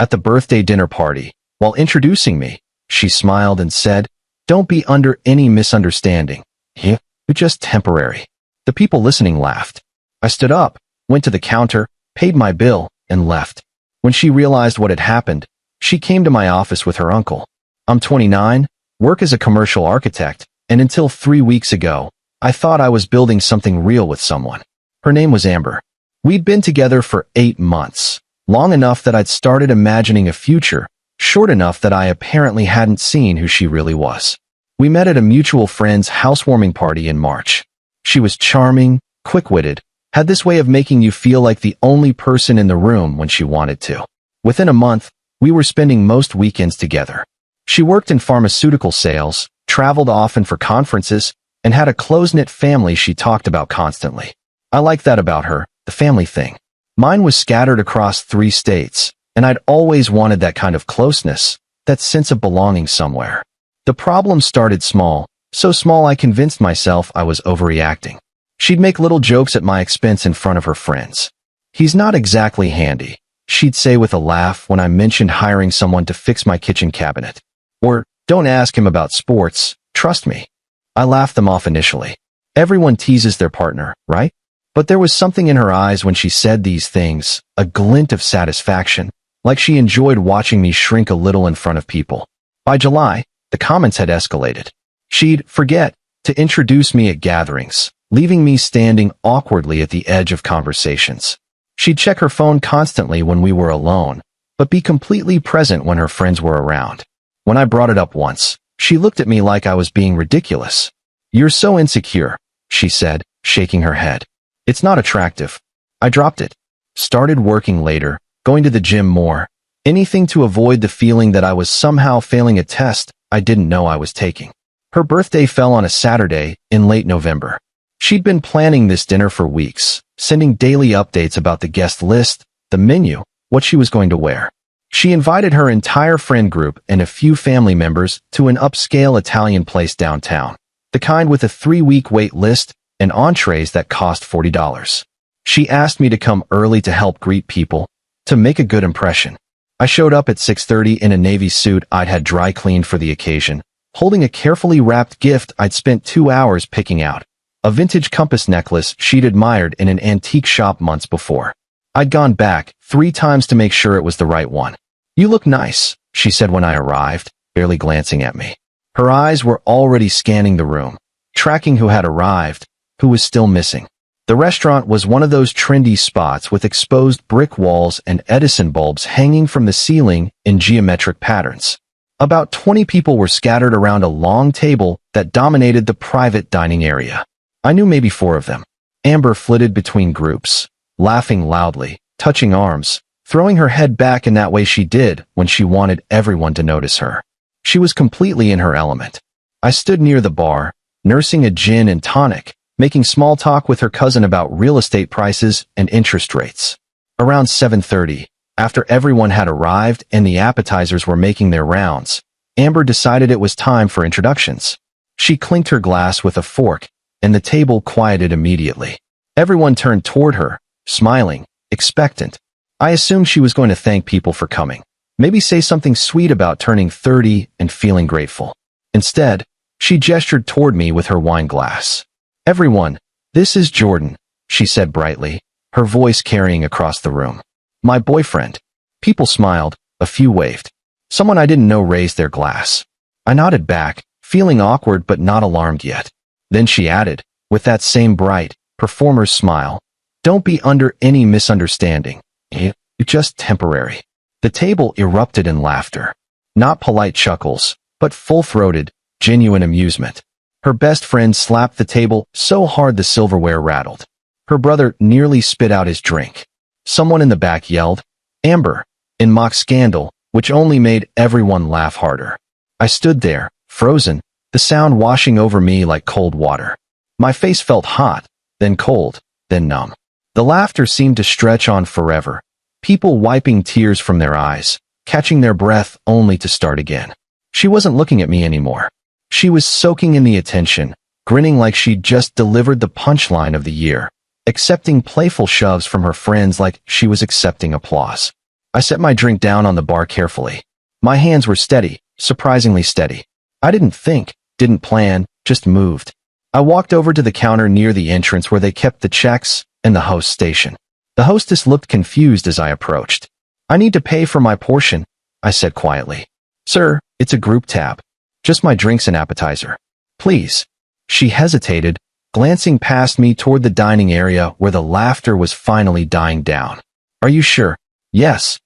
at the birthday dinner party. While introducing me, she smiled and said, "Don't be under any misunderstanding. You're just temporary." The people listening laughed. I stood up, went to the counter, paid my bill, and left. When she realized what had happened, she came to my office with her uncle. I'm 29, work as a commercial architect, and until 3 weeks ago, I thought I was building something real with someone. Her name was Amber. We'd been together for 8 months, long enough that I'd started imagining a future, short enough that I apparently hadn't seen who she really was. We met at a mutual friend's housewarming party in March. She was charming, quick-witted, had this way of making you feel like the only person in the room when she wanted to. Within a month, we were spending most weekends together. She worked in pharmaceutical sales, traveled often for conferences, and had a close-knit family she talked about constantly. I liked that about her, the family thing. Mine was scattered across 3 states, and I'd always wanted that kind of closeness, that sense of belonging somewhere. The problem started small, so small I convinced myself I was overreacting. She'd make little jokes at my expense in front of her friends. "He's not exactly handy," she'd say with a laugh when I mentioned hiring someone to fix my kitchen cabinet. Or, "Don't ask him about sports, trust me." I laughed them off initially. Everyone teases their partner, right? But there was something in her eyes when she said these things, a glint of satisfaction, like she enjoyed watching me shrink a little in front of people. By July, the comments had escalated. She'd forget to introduce me at gatherings, leaving me standing awkwardly at the edge of conversations. She'd check her phone constantly when we were alone, but be completely present when her friends were around. When I brought it up once, she looked at me like I was being ridiculous. "You're so insecure," she said, shaking her head. "It's not attractive." I dropped it. Started working later, going to the gym more, anything to avoid the feeling that I was somehow failing a test I didn't know I was taking. Her birthday fell on a Saturday in late November. She'd been planning this dinner for weeks, sending daily updates about the guest list, the menu, what she was going to wear. She invited her entire friend group and a few family members to an upscale Italian place downtown, the kind with a 3-week wait list and entrees that cost $40. She asked me to come early to help greet people, to make a good impression. I showed up at 6:30 in a navy suit I'd had dry cleaned for the occasion, holding a carefully wrapped gift I'd spent 2 hours picking out, a vintage compass necklace she'd admired in an antique shop months before. I'd gone back 3 times to make sure it was the right one. "You look nice," she said when I arrived, barely glancing at me. Her eyes were already scanning the room, tracking who had arrived, who was still missing. The restaurant was one of those trendy spots with exposed brick walls and Edison bulbs hanging from the ceiling in geometric patterns. About 20 people were scattered around a long table that dominated the private dining area. I knew maybe 4 of them. Amber flitted between groups, laughing loudly, touching arms, throwing her head back in that way she did when she wanted everyone to notice her. She was completely in her element. I stood near the bar, nursing a gin and tonic, making small talk with her cousin about real estate prices and interest rates. Around 7:30, after everyone had arrived and the appetizers were making their rounds, Amber decided it was time for introductions. She clinked her glass with a fork, and the table quieted immediately. Everyone turned toward her, smiling, expectant. I assumed she was going to thank people for coming, maybe say something sweet about turning 30 and feeling grateful. Instead, she gestured toward me with her wine glass. "Everyone, this is Jordan," she said brightly, her voice carrying across the room. "My boyfriend." People smiled, a few waved. Someone I didn't know raised their glass. I nodded back, feeling awkward but not alarmed yet. Then she added, with that same bright, performer's smile, "Don't be under any misunderstanding. You're just temporary." The table erupted in laughter. Not polite chuckles, but full-throated, genuine amusement. Her best friend slapped the table so hard the silverware rattled. Her brother nearly spit out his drink. Someone in the back yelled, "Amber," in mock scandal, which only made everyone laugh harder. I stood there, frozen, the sound washing over me like cold water. My face felt hot, then cold, then numb. The laughter seemed to stretch on forever, people wiping tears from their eyes, catching their breath only to start again. She wasn't looking at me anymore. She was soaking in the attention, grinning like she'd just delivered the punchline of the year, accepting playful shoves from her friends like she was accepting applause. I set my drink down on the bar carefully. My hands were steady, surprisingly steady. I didn't think, didn't plan, just moved. I walked over to the counter near the entrance where they kept the checks and the host station. The hostess looked confused as I approached. "I need to pay for my portion," I said quietly. "Sir, it's a group tab. Just my drinks and appetizer. Please." She hesitated, glancing past me toward the dining area where the laughter was finally dying down. "Are you sure?" "Yes."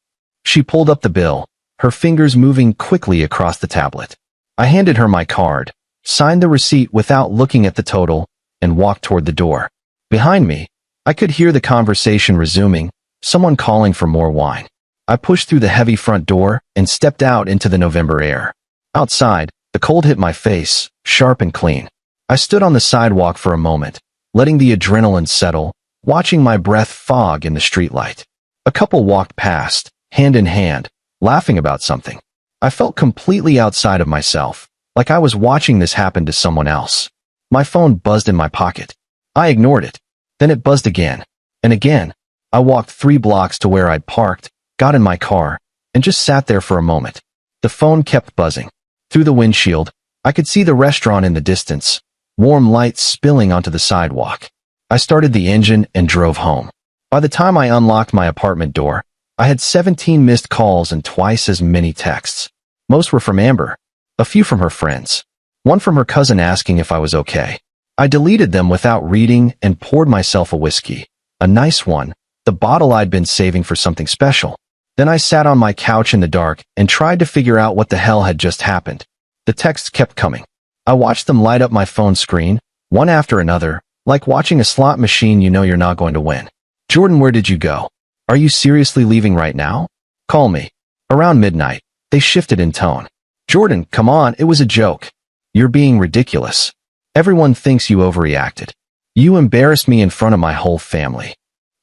She pulled up the bill, her fingers moving quickly across the tablet. I handed her my card, signed the receipt without looking at the total, and walked toward the door. Behind me, I could hear the conversation resuming, someone calling for more wine. I pushed through the heavy front door and stepped out into the November air. Outside, the cold hit my face, sharp and clean. I stood on the sidewalk for a moment, letting the adrenaline settle, watching my breath fog in the streetlight. A couple walked past, hand in hand, laughing about something. I felt completely outside of myself, like I was watching this happen to someone else. My phone buzzed in my pocket. I ignored it. Then it buzzed again, and again. I walked 3 blocks to where I'd parked, got in my car, and just sat there for a moment. The phone kept buzzing. Through the windshield, I could see the restaurant in the distance, warm light spilling onto the sidewalk. I started the engine and drove home. By the time I unlocked my apartment door, I had 17 missed calls and twice as many texts. Most were from Amber, a few from her friends, one from her cousin asking if I was okay. I deleted them without reading and poured myself a whiskey, a nice one, the bottle I'd been saving for something special. Then I sat on my couch in the dark and tried to figure out what the hell had just happened. The texts kept coming. I watched them light up my phone screen, one after another, like watching a slot machine you know you're not going to win. "Jordan, where did you go? Are you seriously leaving right now? Call me." Around midnight, they shifted in tone. "Jordan, come on, it was a joke. You're being ridiculous. Everyone thinks you overreacted. You embarrassed me in front of my whole family."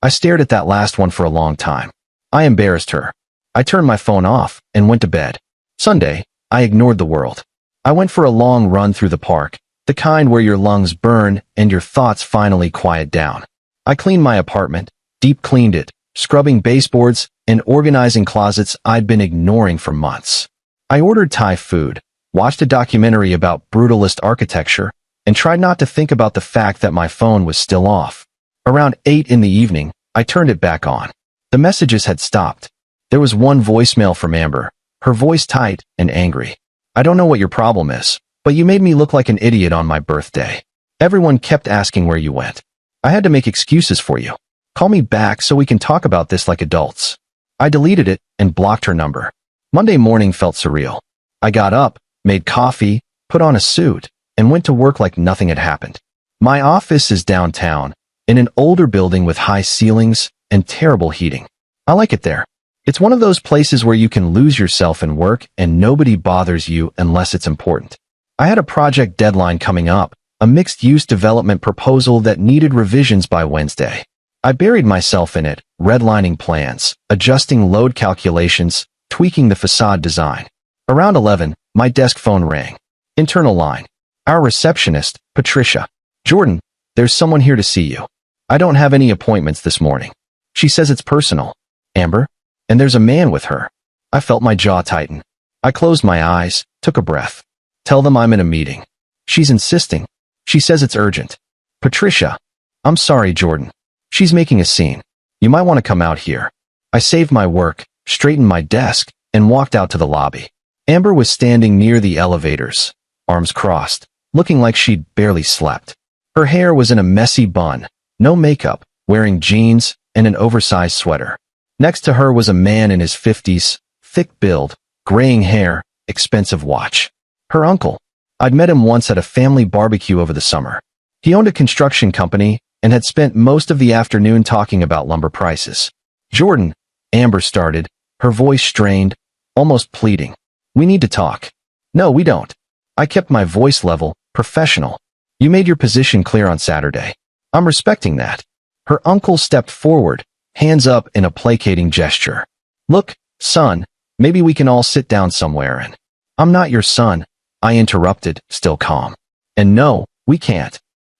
I stared at that last one for a long time. I embarrassed her. I turned my phone off and went to bed. Sunday, I ignored the world. I went for a long run through the park, the kind where your lungs burn and your thoughts finally quiet down. I cleaned my apartment, deep cleaned it, scrubbing baseboards and organizing closets I'd been ignoring for months. I ordered Thai food, watched a documentary about brutalist architecture, and tried not to think about the fact that my phone was still off. Around 8 in the evening, I turned it back on. The messages had stopped. There was one voicemail from Amber, her voice tight and angry. "I don't know what your problem is, but you made me look like an idiot on my birthday. Everyone kept asking where you went. I had to make excuses for you. Call me back so we can talk about this like adults." I deleted it and blocked her number. Monday morning felt surreal. I got up, made coffee, put on a suit, and went to work like nothing had happened. My office is downtown, in an older building with high ceilings and terrible heating. I like it there. It's one of those places where you can lose yourself in work and nobody bothers you unless it's important. I had a project deadline coming up, a mixed-use development proposal that needed revisions by Wednesday. I buried myself in it, redlining plans, adjusting load calculations, tweaking the facade design. Around 11, my desk phone rang. Internal line. Our receptionist, Patricia. "Jordan, there's someone here to see you. I don't have any appointments this morning. She says it's personal." "Amber?" "And there's a man with her." I felt my jaw tighten. I closed my eyes, took a breath. "Tell them I'm in a meeting." "She's insisting. She says it's urgent." "Patricia." "I'm sorry, Jordan. She's making a scene. You might want to come out here." I saved my work, straightened my desk, and walked out to the lobby. Amber was standing near the elevators, arms crossed, looking like she'd barely slept. Her hair was in a messy bun, no makeup, wearing jeans and an oversized sweater. Next to her was a man in his 50s, thick build, graying hair, expensive watch. Her uncle. I'd met him once at a family barbecue over the summer. He owned a construction company and had spent most of the afternoon talking about lumber prices. "Jordan," Amber started, her voice strained, almost pleading. "We need to talk." "No, we don't." I kept my voice level, professional. "You made your position clear on Saturday. I'm respecting that." Her uncle stepped forward, hands up in a placating gesture. "Look, son, maybe we can all sit down somewhere and—" "I'm not your son," I interrupted, still calm. "And no, we can't."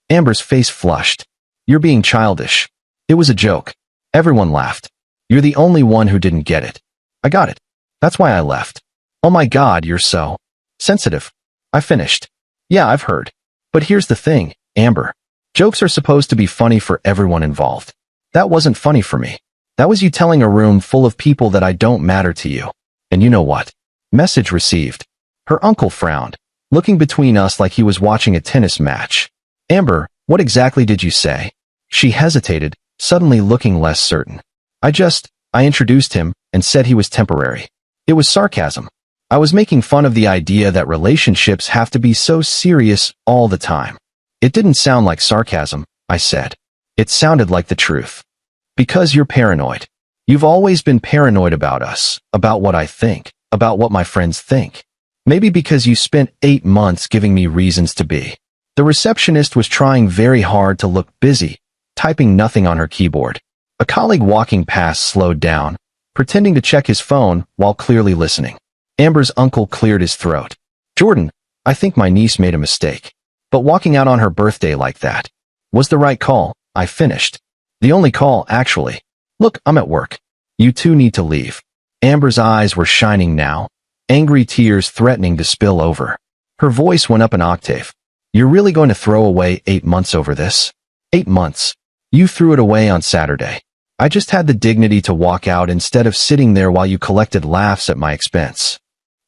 Amber's face flushed. "You're being childish. It was a joke." Everyone laughed. "You're the only one who didn't get it." I got it. That's why I left. Oh my God, you're so sensitive. I finished. Yeah, I've heard. But here's the thing, Amber. Jokes are supposed to be funny for everyone involved. That wasn't funny for me. That was you telling a room full of people that I don't matter to you. And you know what? Message received. Her uncle frowned, looking between us like he was watching a tennis match. Amber, what exactly did you say? She hesitated, suddenly looking less certain. I introduced him and said he was temporary. It was sarcasm. I was making fun of the idea that relationships have to be so serious all the time. It didn't sound like sarcasm, I said. It sounded like the truth. Because you're paranoid. You've always been paranoid about us, about what I think, about what my friends think. Maybe because you spent 8 months giving me reasons to be. The receptionist was trying very hard to look busy, typing nothing on her keyboard. A colleague walking past slowed down, pretending to check his phone while clearly listening. Amber's uncle cleared his throat. Jordan, I think my niece made a mistake. But walking out on her birthday like that was the right call, I finished. The only call, actually. Look, I'm at work. You two need to leave. Amber's eyes were shining now, angry tears threatening to spill over. Her voice went up an octave. You're really going to throw away 8 months over this? 8 months. You threw it away on Saturday. I just had the dignity to walk out instead of sitting there while you collected laughs at my expense.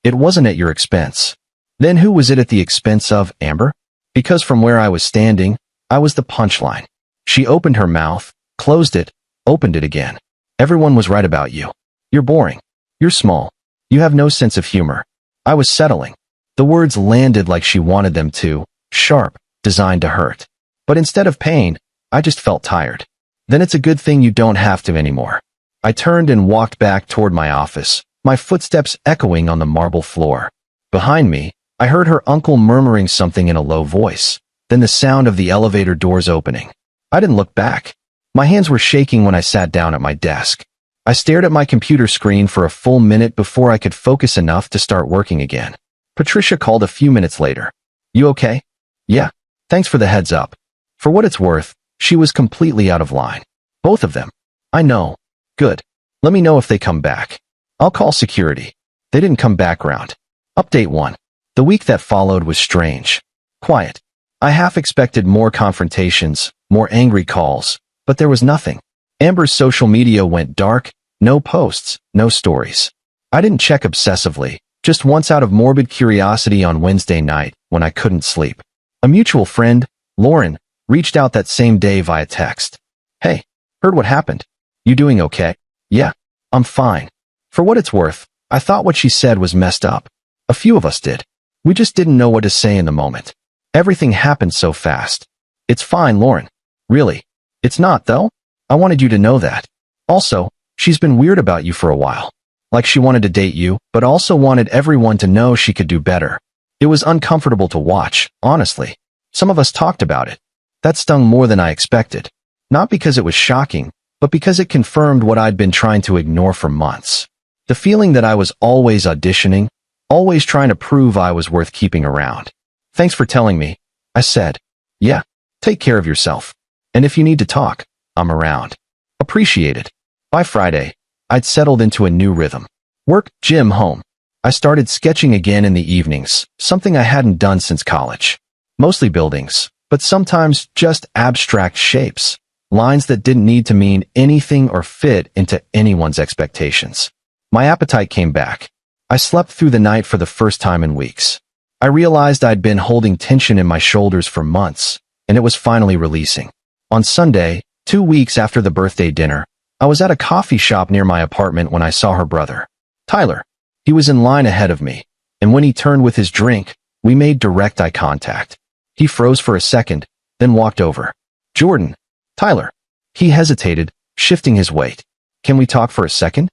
It wasn't at your expense. Then who was it at the expense of, Amber? Because from where I was standing, I was the punchline. She opened her mouth, closed it, opened it again. Everyone was right about you. You're boring. You're small. You have no sense of humor. I was settling. The words landed like she wanted them to, sharp, designed to hurt. But instead of pain, I just felt tired. Then it's a good thing you don't have to anymore. I turned and walked back toward my office, my footsteps echoing on the marble floor. Behind me, I heard her uncle murmuring something in a low voice, then the sound of the elevator doors opening. I didn't look back. My hands were shaking when I sat down at my desk. I stared at my computer screen for a full minute before I could focus enough to start working again. Patricia called a few minutes later. You okay? Yeah. Thanks for the heads up. For what it's worth, she was completely out of line. Both of them. I know. Good. Let me know if they come back. I'll call security. They didn't come back round. Update 1. The week that followed was strange. Quiet. I half expected more confrontations, more angry calls, but there was nothing. Amber's social media went dark, no posts, no stories. I didn't check obsessively, just once out of morbid curiosity on Wednesday night when I couldn't sleep. A mutual friend, Lauren, reached out that same day via text. Hey, heard what happened. You doing okay? Yeah, I'm fine. For what it's worth, I thought what she said was messed up. A few of us did. We just didn't know what to say in the moment. Everything happened so fast. It's fine, Lauren. Really. It's not, though. I wanted you to know that. Also, she's been weird about you for a while. Like she wanted to date you, but also wanted everyone to know she could do better. It was uncomfortable to watch, honestly. Some of us talked about it. That stung more than I expected. Not because it was shocking, but because it confirmed what I'd been trying to ignore for months. The feeling that I was always auditioning, always trying to prove I was worth keeping around. Thanks for telling me, I said. Yeah, take care of yourself. And if you need to talk, I'm around. Appreciate it. By Friday, I'd settled into a new rhythm. Work, gym, home. I started sketching again in the evenings, something I hadn't done since college. Mostly buildings, but sometimes just abstract shapes, lines that didn't need to mean anything or fit into anyone's expectations. My appetite came back. I slept through the night for the first time in weeks. I realized I'd been holding tension in my shoulders for months, and it was finally releasing. On Sunday, 2 weeks after the birthday dinner, I was at a coffee shop near my apartment when I saw her brother, Tyler. He was in line ahead of me, and when he turned with his drink, we made direct eye contact. He froze for a second, then walked over. Jordan. Tyler. He hesitated, shifting his weight. Can we talk for a second?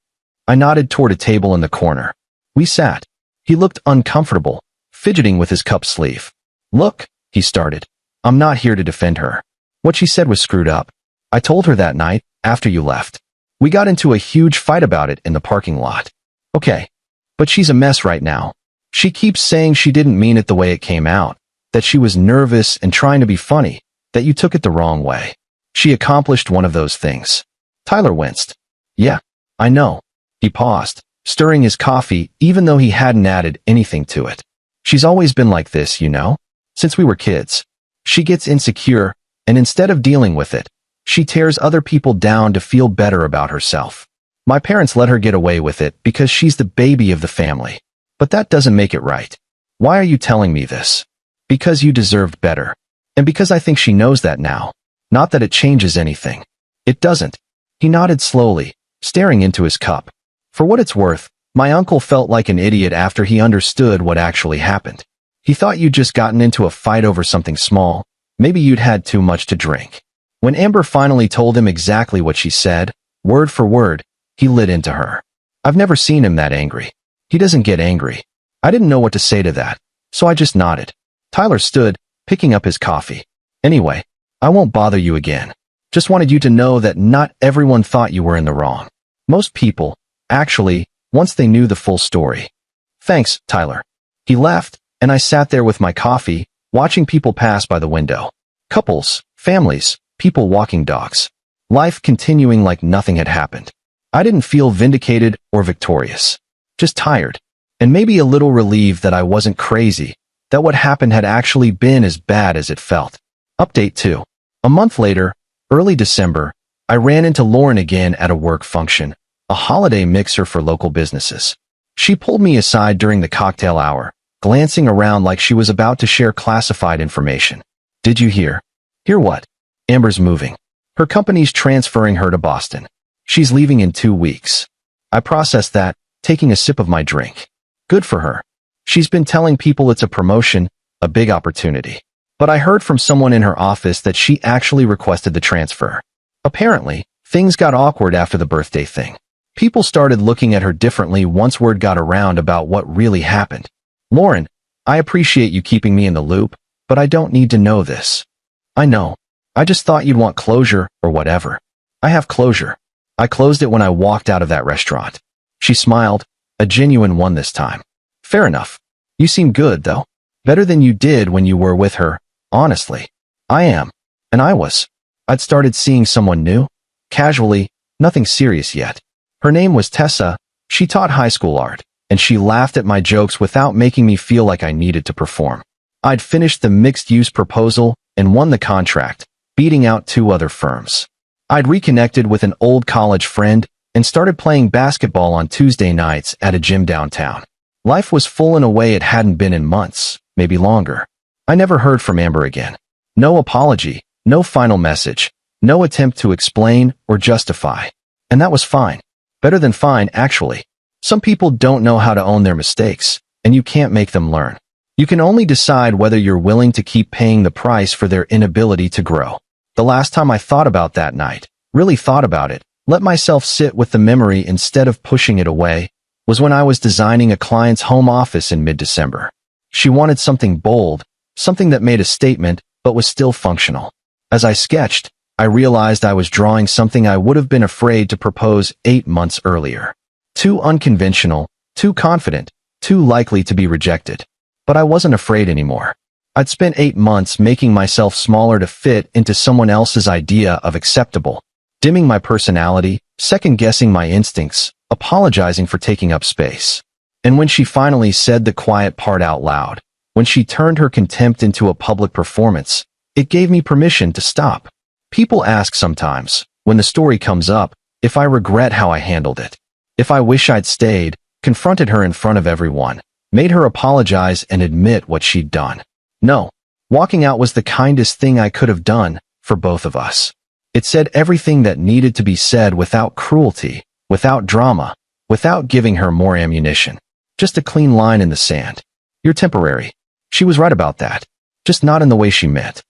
I nodded toward a table in the corner. We sat. He looked uncomfortable, fidgeting with his cup sleeve. Look, he started. I'm not here to defend her. What she said was screwed up. I told her that night, after you left. We got into a huge fight about it in the parking lot. Okay. But she's a mess right now. She keeps saying she didn't mean it the way it came out, that she was nervous and trying to be funny, that you took it the wrong way. She accomplished one of those things. Tyler winced. Yeah, I know. He paused, stirring his coffee even though he hadn't added anything to it. She's always been like this, since we were kids. She gets insecure, and instead of dealing with it, she tears other people down to feel better about herself. My parents let her get away with it because she's the baby of the family. But that doesn't make it right. Why are you telling me this? Because you deserved better. And because I think she knows that now. Not that it changes anything. It doesn't. He nodded slowly, staring into his cup. For what it's worth, my uncle felt like an idiot after he understood what actually happened. He thought you'd just gotten into a fight over something small. Maybe you'd had too much to drink. When Amber finally told him exactly what she said, word for word, he lit into her. I've never seen him that angry. He doesn't get angry. I didn't know what to say to that, so I just nodded. Tyler stood, picking up his coffee. Anyway, I won't bother you again. Just wanted you to know that not everyone thought you were in the wrong. Most people, actually, once they knew the full story. Thanks, Tyler. He left, and I sat there with my coffee, watching people pass by the window. Couples, families, people walking dogs. Life continuing like nothing had happened. I didn't feel vindicated or victorious. Just tired. And maybe a little relieved that I wasn't crazy, that what happened had actually been as bad as it felt. Update 2. A month later, early December, I ran into Lauren again at a work function, a holiday mixer for local businesses. She pulled me aside during the cocktail hour, glancing around like she was about to share classified information. Did you hear? Hear what? Amber's moving. Her company's transferring her to Boston. She's leaving in 2 weeks. I processed that, taking a sip of my drink. Good for her. She's been telling people it's a promotion, a big opportunity. But I heard from someone in her office that she actually requested the transfer. Apparently, things got awkward after the birthday thing. People started looking at her differently once word got around about what really happened. Lauren, I appreciate you keeping me in the loop, but I don't need to know this. I know. I just thought you'd want closure or whatever. I have closure. I closed it when I walked out of that restaurant. She smiled, a genuine one this time. Fair enough. You seem good, though. Better than you did when you were with her, honestly. I am. And I was. I'd started seeing someone new. Casually, nothing serious yet. Her name was Tessa. She taught high school art, and she laughed at my jokes without making me feel like I needed to perform. I'd finished the mixed-use proposal and won the contract, beating out 2 other firms. I'd reconnected with an old college friend and started playing basketball on Tuesday nights at a gym downtown. Life was full in a way it hadn't been in months, maybe longer. I never heard from Amber again. No apology, no final message, no attempt to explain or justify. And that was fine. Better than fine, actually. Some people don't know how to own their mistakes, and you can't make them learn. You can only decide whether you're willing to keep paying the price for their inability to grow. The last time I thought about that night, really thought about it, let myself sit with the memory instead of pushing it away, was when I was designing a client's home office in mid-December. She wanted something bold, something that made a statement, but was still functional. As I sketched, I realized I was drawing something I would have been afraid to propose 8 months earlier. Too unconventional, too confident, too likely to be rejected. But I wasn't afraid anymore. I'd spent 8 months making myself smaller to fit into someone else's idea of acceptable, dimming my personality, second-guessing my instincts, apologizing for taking up space. And when she finally said the quiet part out loud, when she turned her contempt into a public performance, it gave me permission to stop. People ask sometimes, when the story comes up, if I regret how I handled it. If I wish I'd stayed, confronted her in front of everyone, made her apologize and admit what she'd done. No, walking out was the kindest thing I could have done for both of us. It said everything that needed to be said without cruelty, without drama, without giving her more ammunition. Just a clean line in the sand. You're temporary. She was right about that. Just not in the way she meant.